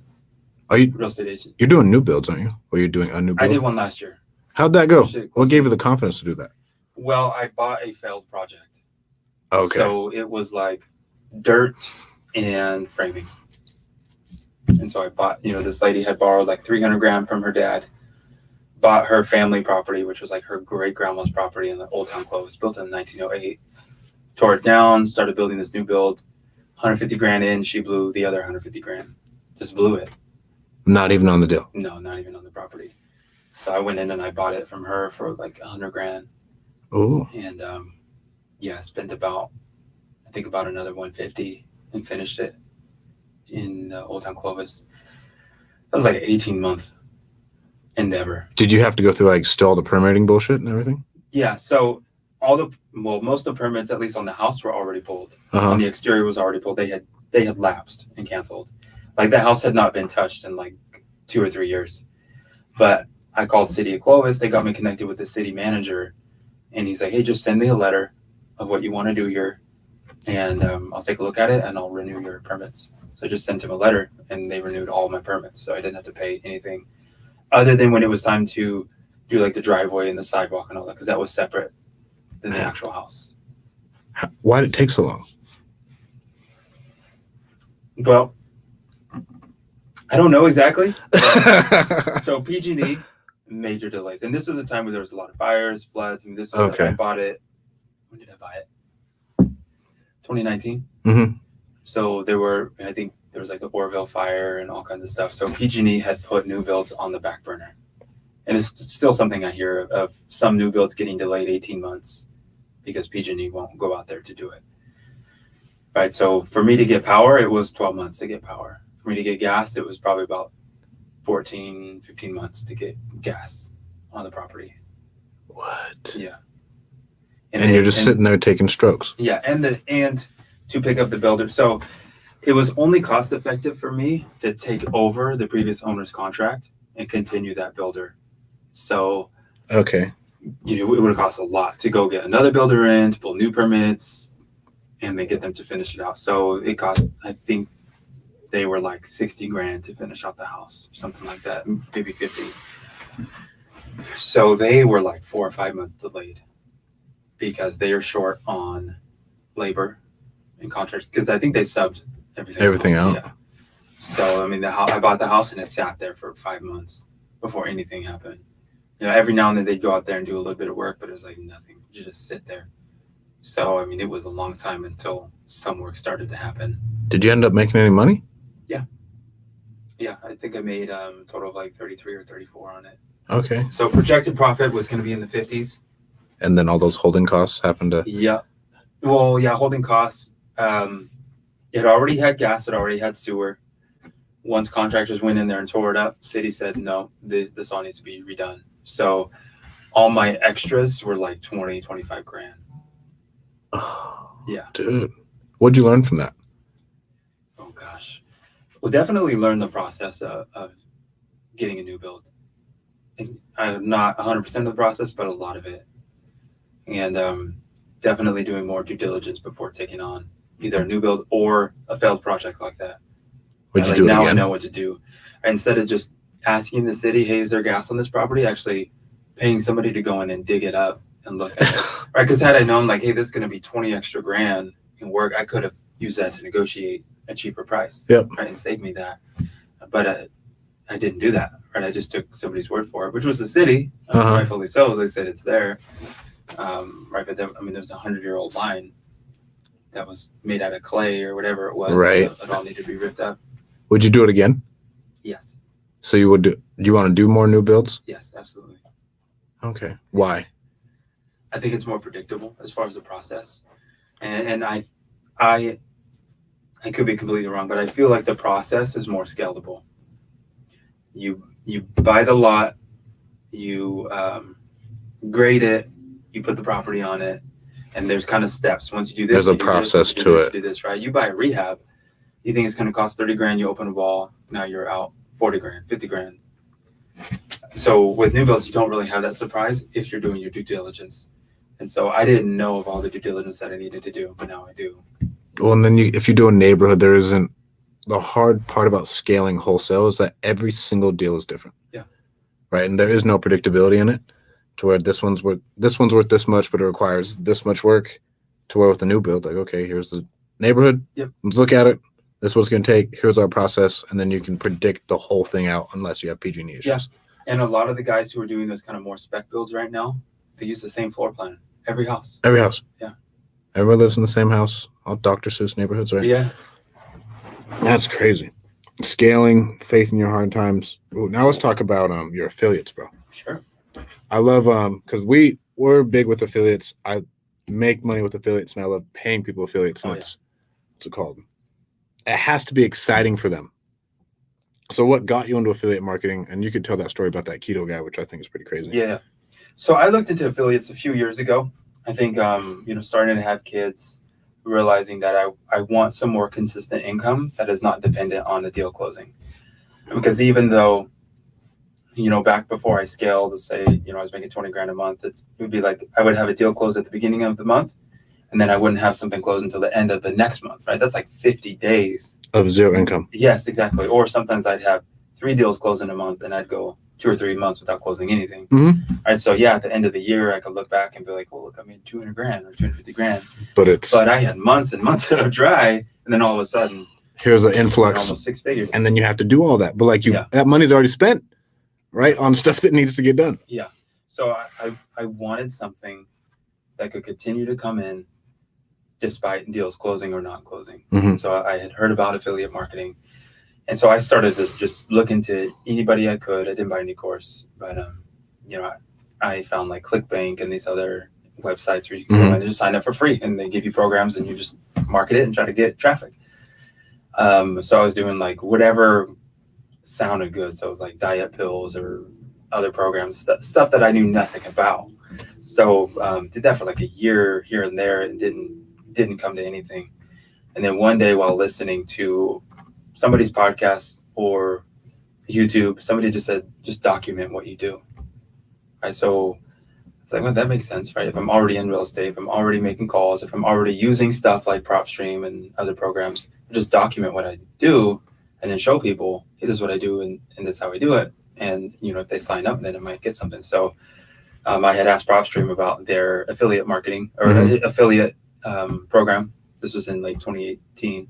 Are you real estate agent? You're doing new builds, aren't you? Or you're doing a new build? I did one last year. How'd that go? What gave you the confidence to do that? Well, I bought a failed project. Okay. So it was like dirt and framing. And so I bought, you know, this lady had borrowed like 300 grand from her dad, bought her family property, which was like her great grandma's property in the Old Town Close, built in 1908, tore it down, started building this new build, 150 grand in, she blew the other 150 grand, just blew it. Not even on the deal? No, not even on the property. So I went in and I bought it from her for like 100 grand. Oh. And yeah, spent about another 150 and finished it in Old Town Clovis. That was like an 18-month endeavor. Did you have to go through like still all the permitting bullshit and everything? Yeah. So most of the permits, at least on the house, were already pulled. Uh-huh. On the exterior was already pulled. They had lapsed and canceled. Like the house had not been touched in like 2 or 3 years. But I called City of Clovis. They got me connected with the city manager, and he's like, "Hey, just send me a letter of what you want to do here, and I'll take a look at it and I'll renew your permits." So I just sent him a letter, and they renewed all my permits. So I didn't have to pay anything other than when it was time to do like the driveway and the sidewalk and all that, because that was separate than the actual house. Why did it take so long? Well, I don't know exactly. So PG&E, major delays. And this was a time where there was a lot of fires, floods. I mean, this was, Okay. I bought it. When did I buy it? 2019. Mm-hmm. So I think there was like the Orville fire and all kinds of stuff. So PG&E had put new builds on the back burner. And it's still something I hear of some new builds getting delayed 18 months because PG&E won't go out there to do it. Right. So for me to get power, it was 12 months to get power. For me to get gas, it was probably about 14, 15 months to get gas on the property. What? Yeah. And you're just sitting there taking strokes. Yeah. And to pick up the builder. So it was only cost effective for me to take over the previous owner's contract and continue that builder. So, okay. It would have cost a lot to go get another builder in, to pull new permits, and then get them to finish it out. So it cost, I think they were like $60,000 to finish out the house, something like that, maybe 50. So they were like 4 or 5 months delayed because they are short on labor and contracts, because I think they subbed everything out. Yeah. So I mean, I bought the house and it sat there for 5 months before anything happened. Every now and then they'd go out there and do a little bit of work, but it was like nothing. You just sit there. So I mean, it was a long time until some work started to happen. Did you end up making any money? Yeah, I think I made a total of like 33 or 34 on it. Okay. So projected profit was going to be in the 50s. And then all those holding costs happened to... Yeah. Well, yeah, holding costs. It already had gas. It already had sewer. Once contractors went in there and tore it up, city said, no, this all needs to be redone. So all my extras were like 20, 25 grand. Oh, yeah. Dude. What'd you learn from that? Oh, gosh. Well, definitely learn the process of getting a new build. And I'm not 100% of the process, but a lot of it. And definitely doing more due diligence before taking on either a new build or a failed project like that. Would you do it now again? I know what to do. Instead of just asking the city, hey, is there gas on this property? Actually paying somebody to go in and dig it up and look at it. Right? Because had I known like, hey, this is going to be 20 extra grand in work, I could have used that to negotiate a cheaper price. Yep. Right, and save me that. But I didn't do that. Right. I just took somebody's word for it, which was the city. Rightfully so. They said it's there. Right. But there's a 100-year-old line that was made out of clay or whatever it was. Right. It all needed to be ripped up. Would you do it again? Yes. So you would do you want to do more new builds? Yes, absolutely. Okay. Why? I think it's more predictable as far as the process. And I could be completely wrong, but I feel like the process is more scalable. You buy the lot, you grade it, you put the property on it, and there's kind of steps. Once you do this, there's a process to it. You do this, right? You buy a rehab, you think it's going to cost 30 grand, you open a wall, now you're out 40 grand, 50 grand. So with new builds, you don't really have that surprise if you're doing your due diligence. And so I didn't know of all the due diligence that I needed to do, but now I do. Well, and then if you do a neighborhood, there isn't, the hard part about scaling wholesale is that every single deal is different. Yeah. Right. And there is no predictability in it, to where this one's worth this much, but it requires this much work. To where with the new build, like, okay, here's the neighborhood. Yep. Let's look at it. This is what it's going to take. Here's our process. And then you can predict the whole thing out unless you have PG&E issues. Yeah. And a lot of the guys who are doing those kind of more spec builds right now, they use the same floor plan. Every house. Every house. Yeah. Everyone lives in the same house. All Dr. Seuss neighborhoods, right? Yeah. That's crazy. Scaling, faith in your hard times. Ooh, now let's talk about your affiliates, bro. Sure. I love because we're big with affiliates. I make money with affiliates, and I love paying people affiliates. And what's it called? It has to be exciting for them. So what got you into affiliate marketing? And you could tell that story about that keto guy, which I think is pretty crazy. Yeah. So I looked into affiliates a few years ago. I think, starting to have kids, realizing that I want some more consistent income that is not dependent on the deal closing. Because even though, back before I scaled, to say, I was making 20 grand a month, it would be like I would have a deal close at the beginning of the month, and then I wouldn't have something close until the end of the next month, right? That's like 50 days of zero income. Yes, exactly. Or sometimes I'd have 3 deals close in a month, and I'd go 2 or 3 months without closing anything. Mm-hmm. Right. So yeah, at the end of the year, I could look back and be like, well, look, I made 200 grand or 250 grand. But I had months and months of dry, and then all of a sudden, here's an influx, almost 6 figures. And then you have to do all that. But like that money's already spent, right, on stuff that needs to get done. Yeah. So I wanted something that could continue to come in despite deals closing or not closing. Mm-hmm. So I had heard about affiliate marketing. And so I started to just look into anybody I could. I didn't buy any course, but I found like ClickBank and these other websites where you can go in and just sign up for free, and they give you programs, and you just market it and try to get traffic. So I was doing like whatever sounded good. So it was like diet pills or other programs, stuff that I knew nothing about. So did that for like a year here and there, and didn't come to anything. And then one day, while listening to somebody's podcast or YouTube, somebody just said, just document what you do. Right. So it's like, well, that makes sense, right? If I'm already in real estate, if I'm already making calls, if I'm already using stuff like Propstream and other programs, just document what I do and then show people, hey, this is what I do, and this is how I do it. And, if they sign up, then it might get something. So I had asked Propstream about their affiliate marketing or affiliate program. This was in like 2018.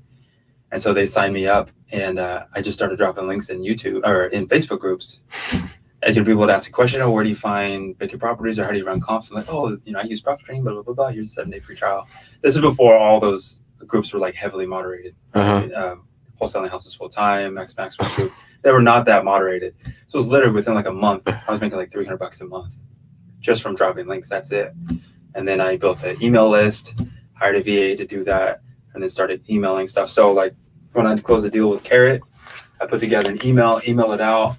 And so they signed me up, and I just started dropping links in YouTube or in Facebook groups. And people would ask a question, where do you find vacant properties, or how do you run comps? I'm like, I use Propstream, blah, blah, blah, blah. Here's a 7-day free trial. This is before all those groups were like heavily moderated. Wholesaling houses full time, Max group. They were not that moderated. So it was literally within like a month, I was making like $300 a month just from dropping links. That's it. And then I built an email list, hired a VA to do that, and then started emailing stuff. So like when I'd close a deal with Carrot, I put together an email it out.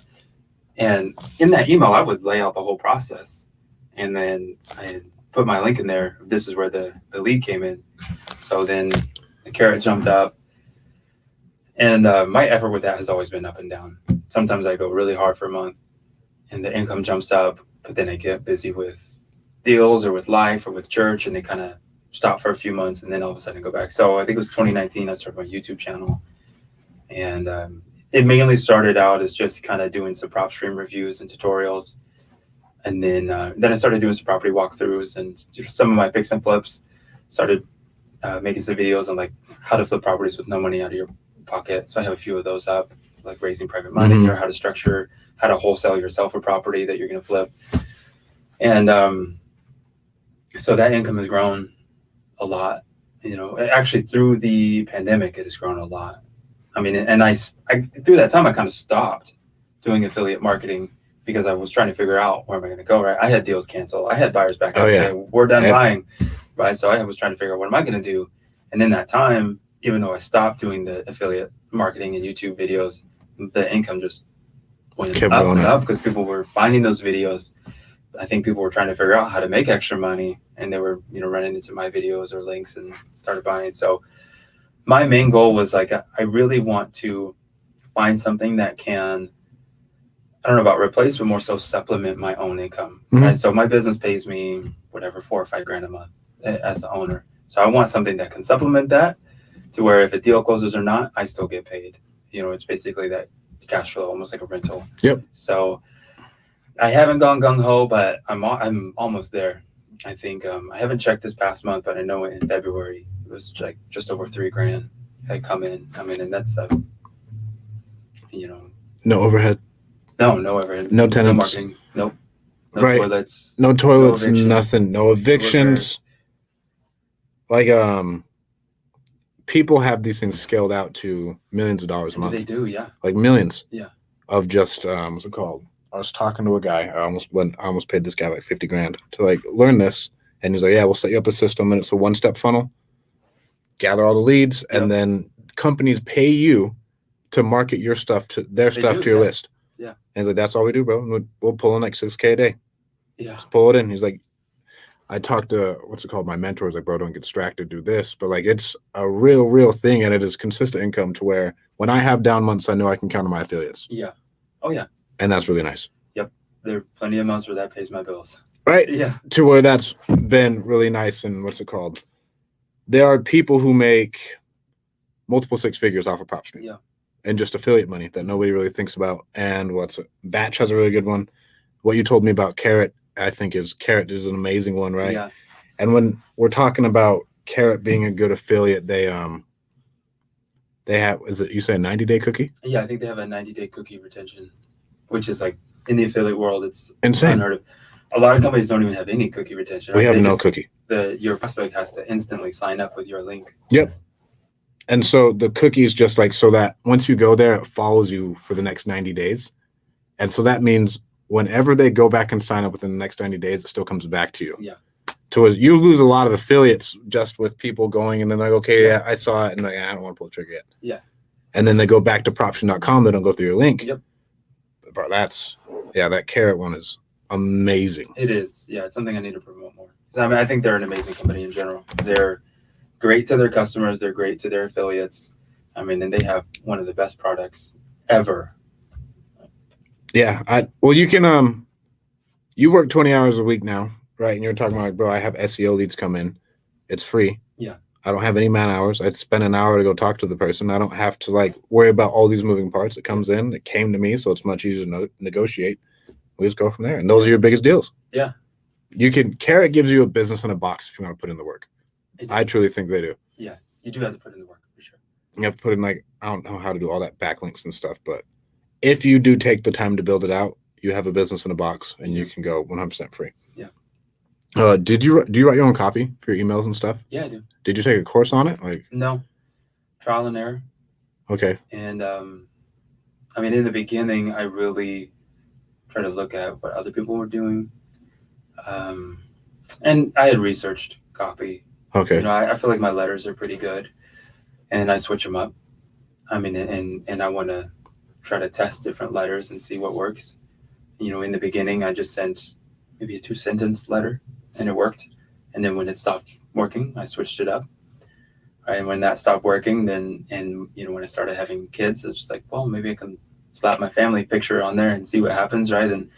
And in that email, I would lay out the whole process. And then I put my link in there. This is where the lead came in. So then the Carrot jumped up. And my effort with that has always been up and down. Sometimes I go really hard for a month and the income jumps up, but then I get busy with deals or with life or with church, and they kind of stop for a few months, and then all of a sudden go back. So I think it was 2019, I started my YouTube channel. And it mainly started out as just kind of doing some Propstream reviews and tutorials. And then I started doing some property walkthroughs and some of my fix and flips. Started making some videos on like how to flip properties with no money out of your pocket. So I have a few of those up, like raising private money or how to structure, how to wholesale yourself a property that you're going to flip. And so that income has grown a lot. Actually through the pandemic, it has grown a lot. I mean, and I through that time, I kind of stopped doing affiliate marketing because I was trying to figure out where am I going to go, right? I had deals canceled. I had buyers back out saying, we're done buying, right? So I was trying to figure out what am I going to do? And in that time, even though I stopped doing the affiliate marketing and YouTube videos, the income just went up and up because people were finding those videos. I think people were trying to figure out how to make extra money, and they were, running into my videos or links and started buying. So my main goal was like, I really want to find something that can, I don't know about replace, but more so supplement my own income. Right? So my business pays me whatever, $4 or $5 grand a month as the owner. So I want something that can supplement that to where if a deal closes or not, I still get paid. It's basically that cash flow, almost like a rental. Yep. So I haven't gone gung ho, but I'm almost there. I think I haven't checked this past month, but I know in February it was like just over $3 grand had come in. I mean, and that's no overhead. No overhead. No tenants. No marketing. Nope. No toilets. No toilets. No nothing. No evictions. Like people have these things scaled out to millions of dollars a month. They do, yeah. Like millions. Yeah. Of just what's it called? I was talking to a guy. I almost paid this guy like 50 grand to like learn this, and he's like, "Yeah, we'll set you up a system, and it's a one-step funnel. Gather all the leads, and then companies pay you to market your stuff to their stuff to your list." Yeah. And he's like, "That's all we do, bro. We'll pull in like $6K a day." Yeah. Just pull it in. He's like, I talked to, what's it called? My mentors, like, bro, don't get distracted, do this. But like, it's a real thing. And it is consistent income to where when I have down months, I know I can count on my affiliates. Yeah. Oh, yeah. And that's really nice. Yep. There are plenty of months where that pays my bills. Right. Yeah. To where that's been really nice. And what's it called? There are people who make multiple six figures off of Propstream. Yeah. And just affiliate money that nobody really thinks about. And Batch has a really good one. What you told me about Carrot, I think Carrot is an amazing one, right? Yeah. And when we're talking about Carrot being a good affiliate, they have, is it, you say a 90-day cookie? Yeah, I think they have a 90-day cookie retention, which is like in the affiliate world, it's insane. Unheard of. A lot of companies don't even have any cookie retention. We have no cookie. Your prospect has to instantly sign up with your link. Yep. And so the cookie is just like, so that once you go there, it follows you for the next 90 days. And so that means whenever they go back and sign up within the next 90 days, it still comes back to you. Yeah. You lose a lot of affiliates just with people going and then like, okay, yeah, I saw it. And like, I don't want to pull the trigger yet. Yeah. And then they go back to propstream.com. They don't go through your link. Yep. But that Carrot one is amazing. It is. Yeah. It's something I need to promote more. I mean, I think they're an amazing company in general. They're great to their customers. They're great to their affiliates. I mean, and they have one of the best products ever. Yeah. You can, you work 20 hours a week now, right? And you're talking about like, bro, I have SEO leads come in. It's free. Yeah. I don't have any man hours. I'd spend an hour to go talk to the person. I don't have to like worry about all these moving parts. It comes in, it came to me. So it's much easier to negotiate. We just go from there. And those are your biggest deals. Yeah. Carrot gives you a business in a box if you want to put in the work. I truly think they do. Yeah, you do have to put in the work for sure. You have to put in I don't know how to do all that backlinks and stuff, but if you do take the time to build it out, you have a business in a box and you can go 100% free. Yeah. Do you write your own copy for your emails and stuff? Yeah, I do. Did you take a course on it? No, trial and error. Okay. And I mean, in the beginning, I really tried to look at what other people were doing. And I had researched copy. Okay. I feel like my letters are pretty good and I switch them up. I mean, and I want to try to test different letters and see what works. In the beginning, I just sent maybe a 2-sentence letter and it worked. And then when it stopped working, I switched it up. Right. And when that stopped working, then, when I started having kids, I was just like, well, maybe I can slap my family picture on there and see what happens. Right. And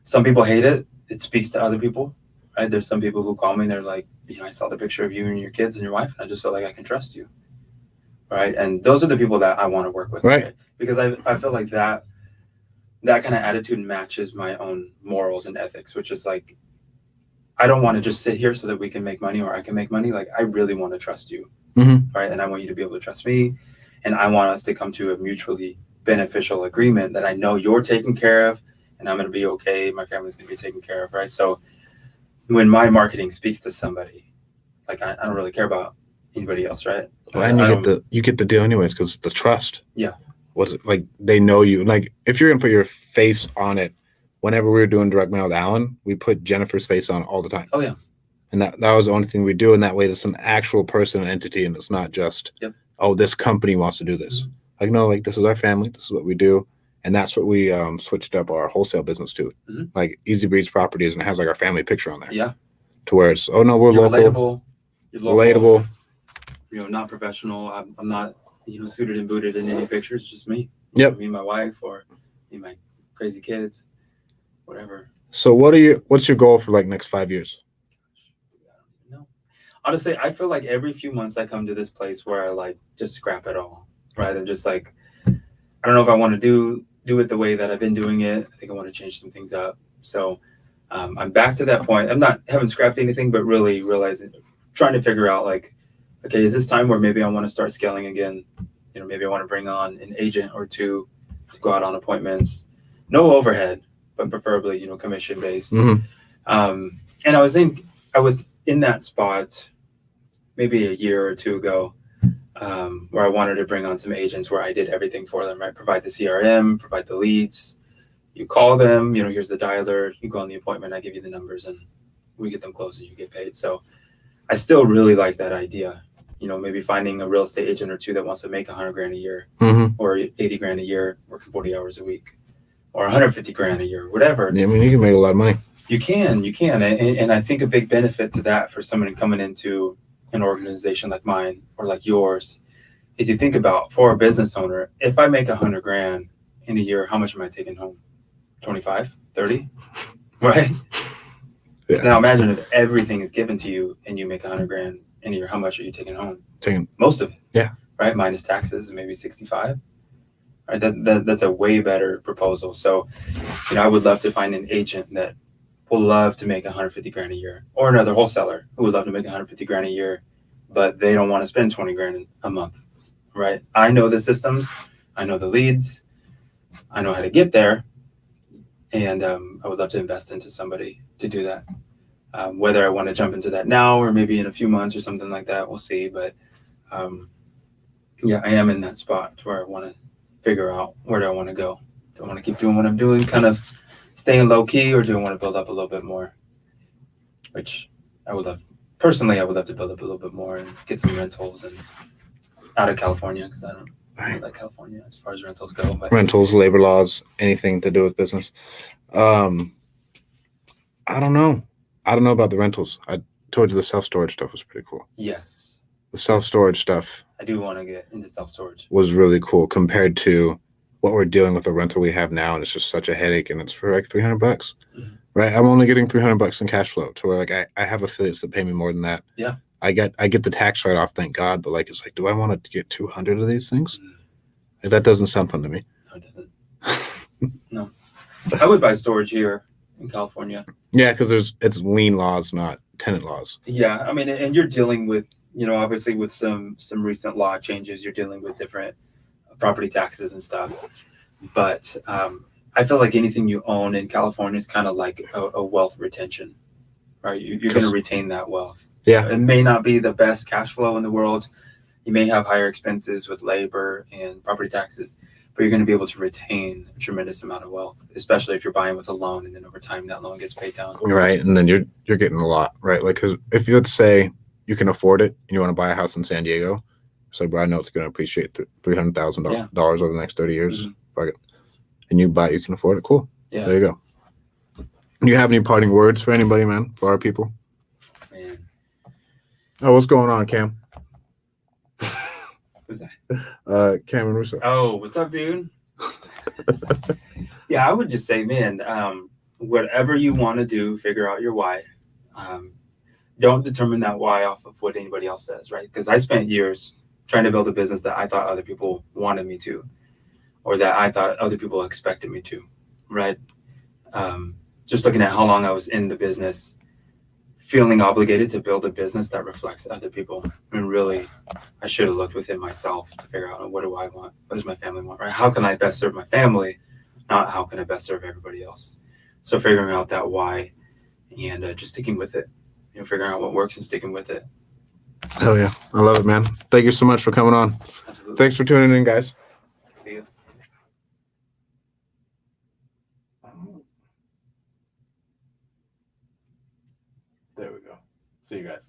some people hate it. It speaks to other people. Right. There's some people who call me and they're like, I saw the picture of you and your kids and your wife, and I just feel like I can trust you. Right. And those are the people that I want to work with. Right. Because I feel like that kind of attitude matches my own morals and ethics, which is like, I don't want to just sit here so that we can make money or I can make money. Like, I really want to trust you. Mm-hmm. Right. And I want you to be able to trust me. And I want us to come to a mutually beneficial agreement that I know you're taken care of and I'm going to be okay. My family's going to be taken care of. Right. So when my marketing speaks to somebody, like I don't really care about anybody else. Right. And you get the deal anyways, because the trust. Yeah. What's it like? They know you. Like if you're going to put your face on it, whenever we were doing direct mail with Alan, we put Jennifer's face on all the time. Oh yeah. And that was the only thing we do. And that way it's an actual person, an entity. And it's not just, oh, this company wants to do this. Mm-hmm. Like, no, like this is our family. This is what we do. And that's what we switched up our wholesale business to. Mm-hmm. Like Easy Breeze Properties, and it has like our family picture on there. Yeah. To where it's, oh no, we're local. You're local. Not professional. I'm not, suited and booted in any pictures. Just me. Yep. Me and my wife, or me and my crazy kids, whatever. So what's your goal for like next 5 years? No. Honestly, I feel like every few months I come to this place where I like just scrap it all. Right. And just like, I don't know if I want to do it the way that I've been doing it. I think I want to change some things up. So I'm back to that point. Haven't scrapped anything, but really trying to figure out like, okay, is this time where maybe I want to start scaling again? Maybe I want to bring on an agent or two to go out on appointments. No overhead, but preferably, commission based. Mm-hmm. And I was in that spot maybe a year or two ago, where I wanted to bring on some agents where I did everything for them, right? Provide the CRM, provide the leads. You call them, here's the dialer. You go on the appointment, I give you the numbers, and we get them closed and you get paid. So I still really like that idea. Maybe finding a real estate agent or two that wants to make $100,000 a year, mm-hmm. or $80,000 a year, working 40 hours a week, or $150,000 a year, whatever. Yeah, I mean, you can make a lot of money. You can, and I think a big benefit to that for someone coming into an organization like mine or like yours is you think about, for a business owner, if I make $100,000 in a year, how much am I taking home? 25, 30, right? Yeah. Now imagine if everything is given to you and you make $100,000 in a year, how much are you taking home? Most of it. Yeah. Right, minus taxes, maybe 65. Right, that's a way better proposal. So, I would love to find an agent that will love to make $150,000 a year, or another wholesaler who would love to make $150,000 a year, but they don't want to spend $20,000 a month. Right? I know the systems, I know the leads, I know how to get there, and I would love to invest into somebody to do that. Whether I want to jump into that now or maybe in a few months or something like that, we'll see. But I am in that spot where I want to figure out where do I want to go. Do I want to keep doing what I'm doing, kind of staying low key, or do I want to build up a little bit more? Which I would love. Personally, I would love to build up a little bit more and get some rentals and out of California, because I don't really like California as far as rentals go. But rentals, labor laws, anything to do with business. I don't know. I don't know about the rentals. I told you the self-storage stuff was pretty cool. Yes. The self-storage stuff. I do want to get into self-storage. Was really cool compared to what we're dealing with the rental we have now, and it's just such a headache, and it's for like $300, mm-hmm. right? I'm only getting $300 in cash flow to where like I have affiliates that pay me more than that. Yeah. I get the tax write-off, thank God, but like it's like, do I want to get 200 of these things? Mm. Like, that doesn't sound fun to me. No, it doesn't. No. I would buy storage here in California. Yeah, because it's lien laws, not tenant laws. Yeah, I mean, and you're dealing with, obviously with some recent law changes, you're dealing with different property taxes and stuff. But I feel like anything you own in California is kind of like a wealth retention, right? You're going to retain that wealth. Yeah. It may not be the best cash flow in the world. You may have higher expenses with labor and property taxes, but you're going to be able to retain a tremendous amount of wealth, especially if you're buying with a loan, and then over time that loan gets paid down. Right, and then you're getting a lot, right? Like, cause if you let's say you can afford it and you want to buy a house in San Diego, so bro, I know it's going to appreciate $300,000 over the next 30 years. Mm-hmm. Fuck it. And you buy it, you can afford it. Cool. Yeah. There you go. Do you have any parting words for anybody, man? For our people? Man. Oh, what's going on, Cam? Who's that? Cameron Russo. Oh, what's up, dude? Yeah, I would just say, man, whatever you want to do, figure out your why. Don't determine that why off of what anybody else says, right? Because I spent years trying to build a business that I thought other people wanted me to, or that I thought other people expected me to, right? Just looking at how long I was in the business, feeling obligated to build a business that reflects other people. I mean, really, I should have looked within myself to figure out, what do I want? What does my family want, right? How can I best serve my family? Not how can I best serve everybody else? So figuring out that why and just sticking with it, figuring out what works and sticking with it. Hell yeah. I love it, man. Thank you so much for coming on. Absolutely. Thanks for tuning in, guys. See you. There we go. See you guys.